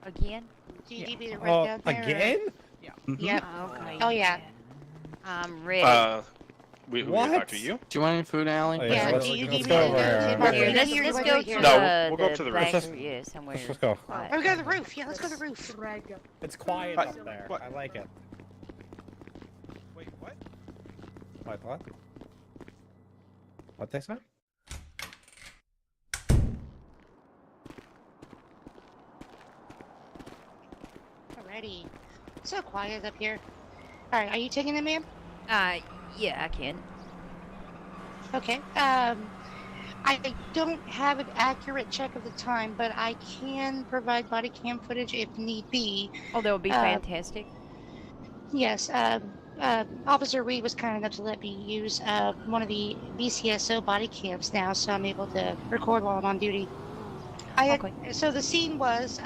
Again? Do you need me to write down there? Again? Yeah. Yep. Okay. Oh, yeah. I'm ready. We What? talk to you? Do you want any food, Allie? Oh, Yeah, let's, do you need let's me go to over go here. to Mark? Here, You're let's here, let's you go wanna to here? No, we'll go up to the back, roof. yeah, somewhere. Let's just go. quiet. Oh, we go to the roof. Yeah, let's go to the roof. It's quiet Hi. up there. What? I like it. Wait, what? Wait, what? What they say? Alrighty. So quiet up here. Alright, are you taking it, ma'am? Yeah, I can. Okay. I don't have an accurate check of the time, but I can provide body cam footage if need be. Oh, that would be fantastic. Yes, Officer Reed was kind enough to let me use one of the BCSO body cams now, so I'm able to record while I'm on duty. Okay. So the scene was,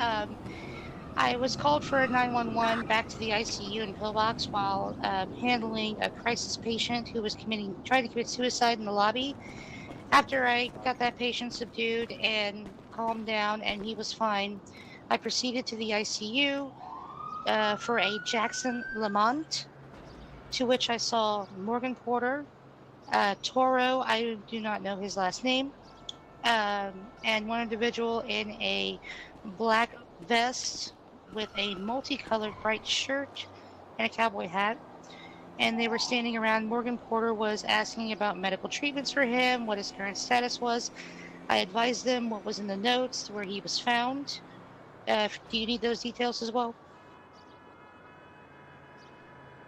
I was called for a 911 back to the ICU in Pillbox while handling a crisis patient who was trying to commit suicide in the lobby. After I got that patient subdued and calmed down and he was fine, I proceeded to the ICU for a Jackson Lamont, to which I saw Morgan Porter, Toro, I do not know his last name, and one individual in a black vest with a multicolored bright shirt and a cowboy hat. And they were standing around. Morgan Porter was asking about medical treatments for him, what his current status was. I advised them what was in the notes, where he was found. Do you need those details as well?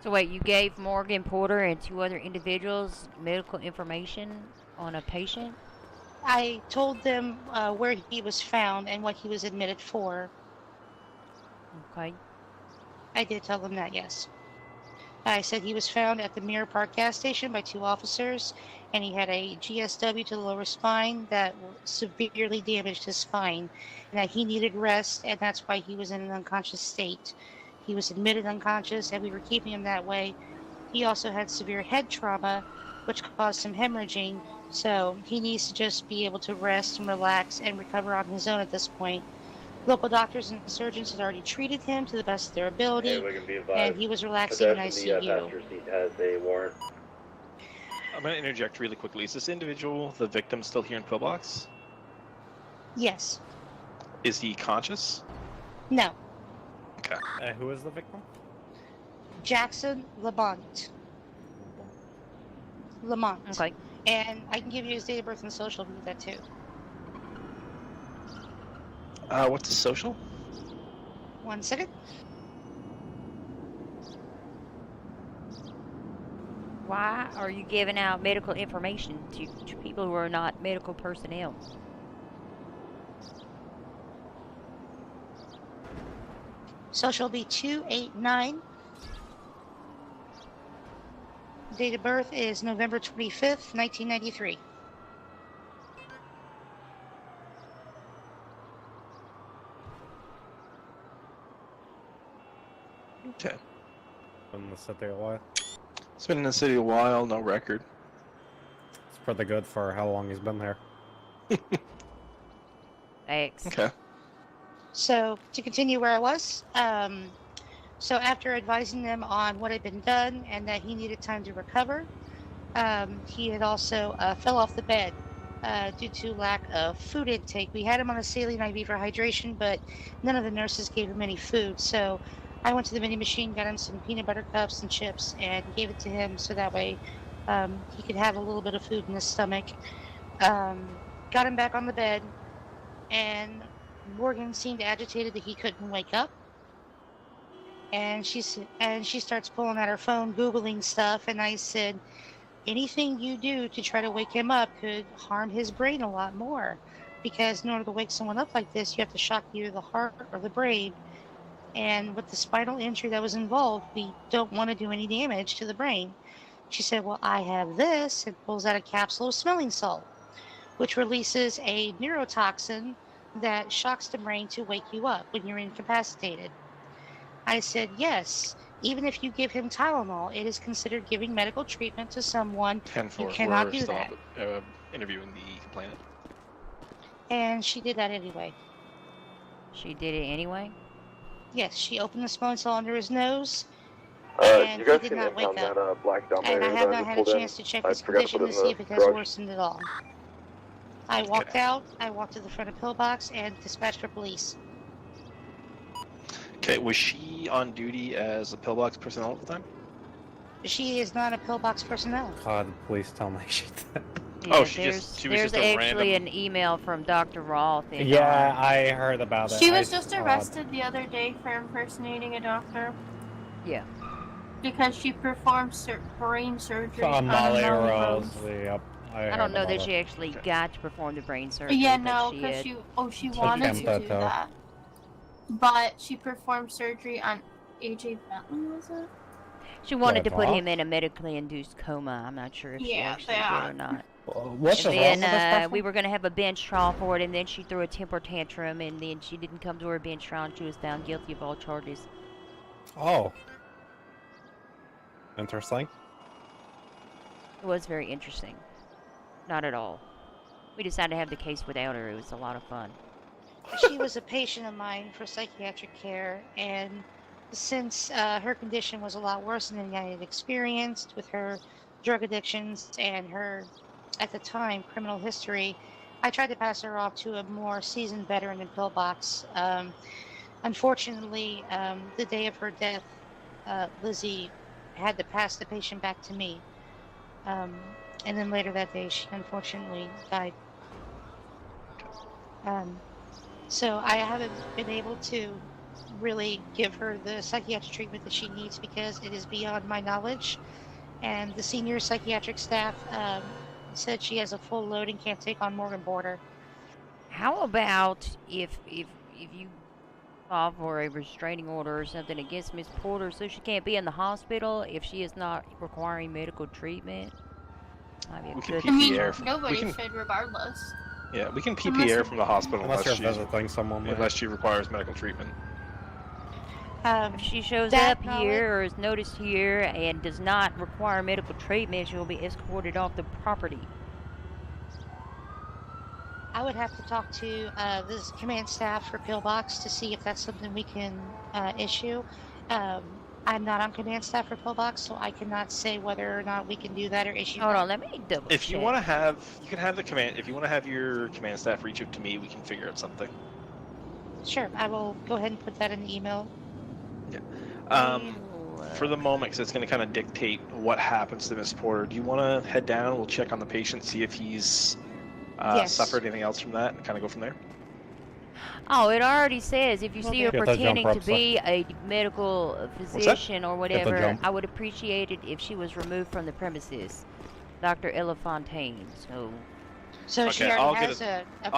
So wait, you gave Morgan Porter and two other individuals medical information on a patient? I told them where he was found and what he was admitted for. Okay. I did tell them that, yes. I said he was found at the Mirror Park gas station by two officers, and he had a GSW to the lower spine that severely damaged his spine, and that he needed rest, and that's why he was in an unconscious state. He was admitted unconscious, and we were keeping him that way. He also had severe head trauma, which caused him hemorrhaging, so he needs to just be able to rest and relax and recover on his own at this point. Local doctors and surgeons had already treated him to the best of their ability, and he was relaxing in ICU. Passenger seat has a warrant. I'm going to interject really quickly. Is this individual, the victim, still here in Pillbox? Yes. Is he conscious? No. Okay. Who is the victim? Jackson Lamont. Lamont. Okay. And I can give you his date of birth and social if you need that too. What's his social? 1 second. Why are you giving out medical information to people who are not medical personnel? Social will be 289. Date of birth is November 25th, 1993. Okay. In the city a while. He's been in the city a while, no record. It's pretty good for how long he's been there. X. Okay. So, to continue where I was, so after advising them on what had been done and that he needed time to recover, he had also fell off the bed due to lack of food intake. We had him on a saline IV for hydration, but none of the nurses gave him any food. So I went to the mini machine, got him some peanut butter cups and chips, and gave it to him so that way he could have a little bit of food in his stomach. Got him back on the bed, and Morgan seemed agitated that he couldn't wake up. And she starts pulling out her phone, Googling stuff, and I said, anything you do to try to wake him up could harm his brain a lot more, because in order to wake someone up like this, you have to shock either the heart or the brain. And with the spinal injury that was involved, we don't want to do any damage to the brain. She said, well, I have this, and pulls out a capsule of smelling salt, which releases a neurotoxin that shocks the brain to wake you up when you're incapacitated. I said, yes, even if you give him Tylenol, it is considered giving medical treatment to someone. 10-4. You cannot We're do still that. Interviewing the complainant. And she did that anyway. She did it anyway? Yes, she opened the smoke cell under his nose, You and he guys did can not wake impound up. that black And I Dominator have that I not just had a pulled in. chance to check I his forgot to put condition it to in see the if it has garage. worsened at all. I walked out, I walked to the front of Pillbox, and dispatched for police. Okay, was she on duty as a pillbox personnel at the time? She is not a Pillbox personnel. God, please tell me she did. Yeah, Oh, she was there's just a actually random. an email from Dr. Roth. And, Yeah, I heard about it. She was I just saw it. arrested the other day for impersonating a doctor yeah. because she performed brain surgery On on Molly Molly Rose. Rose. Yep, I heard don't know about that it. she actually Okay. got to perform the brain surgery. Yeah, but no, she because had- she She wanted to attempted do to. that, but she performed surgery on AJ Bentley, was it? She wanted What, to put Voss? him in a medically induced coma. I'm not sure if she Yeah, actually that. did or not. What's And wrong with then this person? we were going to have a bench trial for it, and then she threw a temper tantrum, and then she didn't come to her bench trial, and she was found guilty of all charges. Oh. Interesting. It was very interesting. Not at all. We decided to have the case without her. It was a lot of fun. She was a patient of mine for psychiatric care, and since her condition was a lot worse than I had experienced with her drug addictions and her, at the time, criminal history, I tried to pass her off to a more seasoned veteran in Pillbox. Unfortunately, the day of her death, Lizzie had to pass the patient back to me. And then later that day, she unfortunately died. So I haven't been able to really give her the psychiatric treatment that she needs because it is beyond my knowledge. And the senior psychiatric staff said she has a full load and can't take on Morgan Border. How about if you file for a restraining order or something against Miss Porter so she can't be in the hospital if she is not requiring medical treatment? Might be a We can good I mean, PPR. nobody We can- should, regardless. Yeah, we can Unless PPR you- from the hospital Unless you're unless visiting someone. there. she requires medical treatment. If she shows That up here or is noticed here and does not require medical treatment, she will be escorted off the property. I would have to talk to the command staff for Pillbox to see if that's something we can issue. I'm not on command staff for Pillbox, so I cannot say whether or not we can do that or issue Hold that. on, let me double If you check. want to have, you can have the command. If you want to have your command staff reach out to me, we can figure out something. Sure, I will go ahead and put that in the email. For the moment, because it's going to kind of dictate what happens to Miss Porter. Do you want to head down? We'll check on the patient, see if he's Yes. suffered anything else from that, and kind of go from there. Oh, it already says if you see her Get that pretending jump to rope, be a medical physician or the whatever, jump. I would appreciate it if she was removed from the premises. Dr. Ella Fontaine. So she Okay, already I'll get has a. Okay.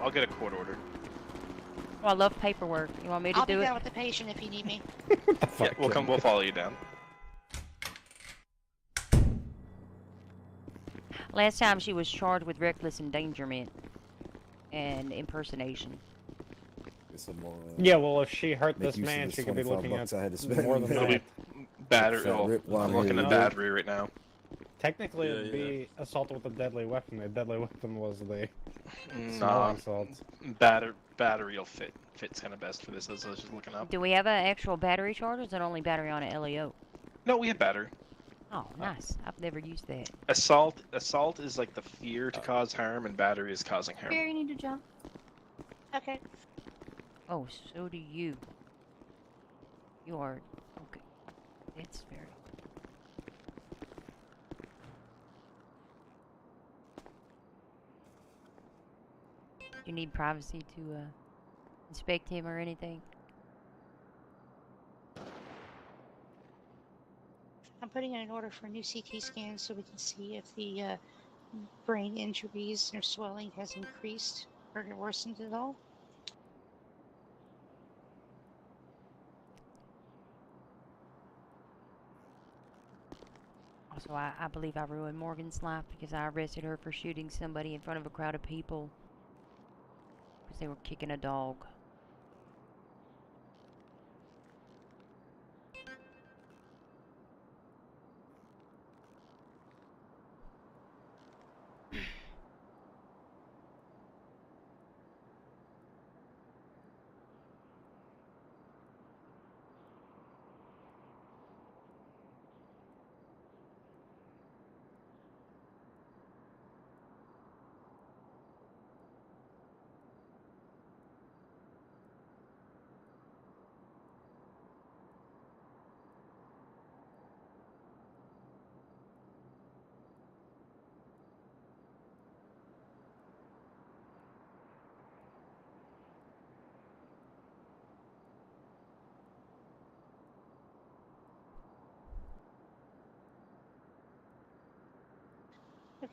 I'll get a court order. Oh, I love paperwork. You want me to I'll be do it? down with the patient if you need me. Yeah, we'll follow you down. Last time she was charged with reckless endangerment and impersonation. Some more, Yeah, well, if she hurt make this use of man, this she could be 25 looking bucks at I had to spend. more than It'll that. be battery. Fat rip while I'm I'm looking here. at battery right now. Technically, Yeah, it'd be assault with a deadly weapon. The deadly weapon was the No, smelling salt. battery will fits kind of best for this. As I was just looking up. Do we have an actual battery charge or is it only battery on an LEO? No, we have battery. Oh, nice. I've never used that. Assault is like the fear to cause harm, and battery is causing harm. Here, you need to jump. Okay. Oh, so do you. You are... Okay. That's very... You need privacy to inspect him or anything? I'm putting in an order for a new CT scan so we can see if the brain injuries or swelling has increased or worsened at all. Also, I believe I ruined Morgan's life because I arrested her for shooting somebody in front of a crowd of people because they were kicking a dog.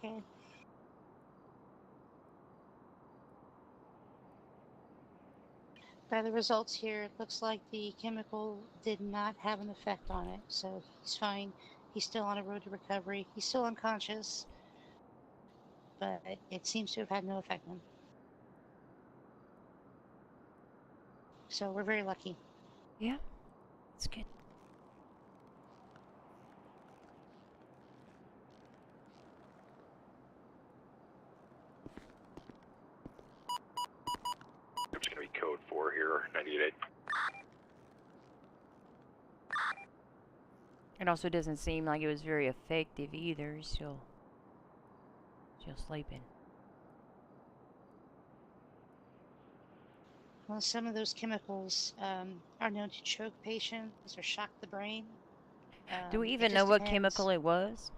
Okay. By the results here, it looks like the chemical did not have an effect on it, so he's fine. He's still on a road to recovery. He's still unconscious, but it seems to have had no effect on him. So we're very lucky. Yeah, it's good. It's going to be code 4 here, 98. It also doesn't seem like it was very effective either. He's still sleeping. Well, some of those chemicals are known to choke patients or shock the brain. Do we It even just know what depends. chemical it was?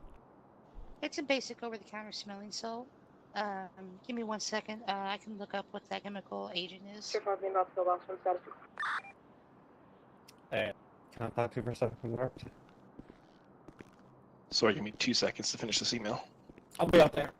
It's a basic over-the-counter smelling salt. Give me 1 second. I can look up what that chemical agent is. Hey, can I talk to you for a second, Mark? Sorry, give me 2 seconds to finish this email. I'll be out there.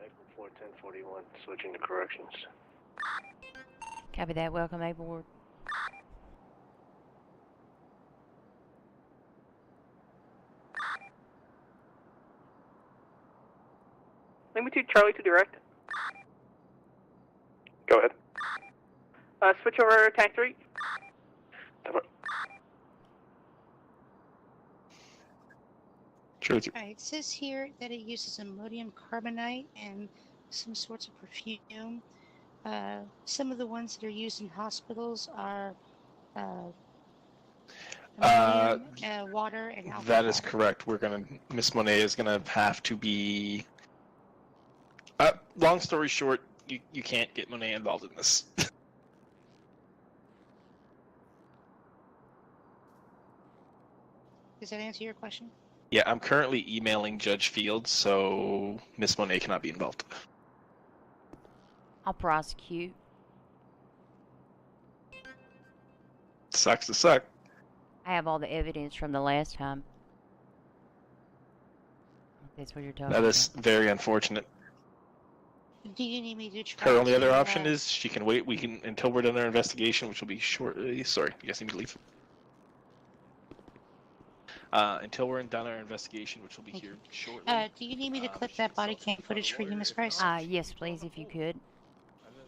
April 4, 1041, switching to corrections. Copy that. Welcome aboard. Link me to Charlie to direct. Go ahead. Switch over tank 3. Sure. Alright, it says here that it uses ammonium carbonate and some sorts of perfume. Some of the ones that are used in hospitals are ammonium, water, and alcohol. That is correct. Miss Monet is gonna have to be. Long story short, you can't get Monet involved in this. Does that answer your question? Yeah, I'm currently emailing Judge Fields, so Miss Monet cannot be involved. I'll prosecute. Sucks to suck. I have all the evidence from the last time. If that's what you're talking That is about. very unfortunate. Do you need me to try Her only other to, option is she can wait. We can until we're done our investigation, which will be shortly. Sorry, you guys need to leave. Until we're done our investigation, which will be here shortly. do you need me to clip that body cam footage for you, Miss Price? Yes, please, if you could.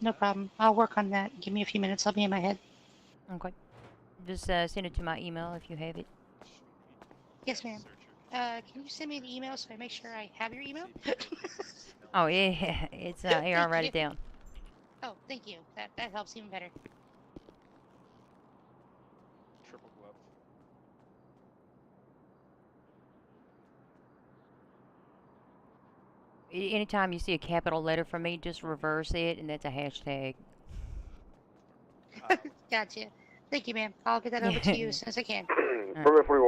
No problem. I'll work on that. Give me a few minutes. I'll be in my head. Okay. Just send it to my email if you have it. Yes, ma'am. Can you send me an email so I make sure I have your email? Oh, yeah. It's, here, I'll write it down. Oh, thank you. That helps even better. Triple glove. Anytime you see a capital letter from me, just reverse it, and that's a hashtag. Gotcha. Thank you, ma'am. I'll get that over to you as soon as I can. Permit 41.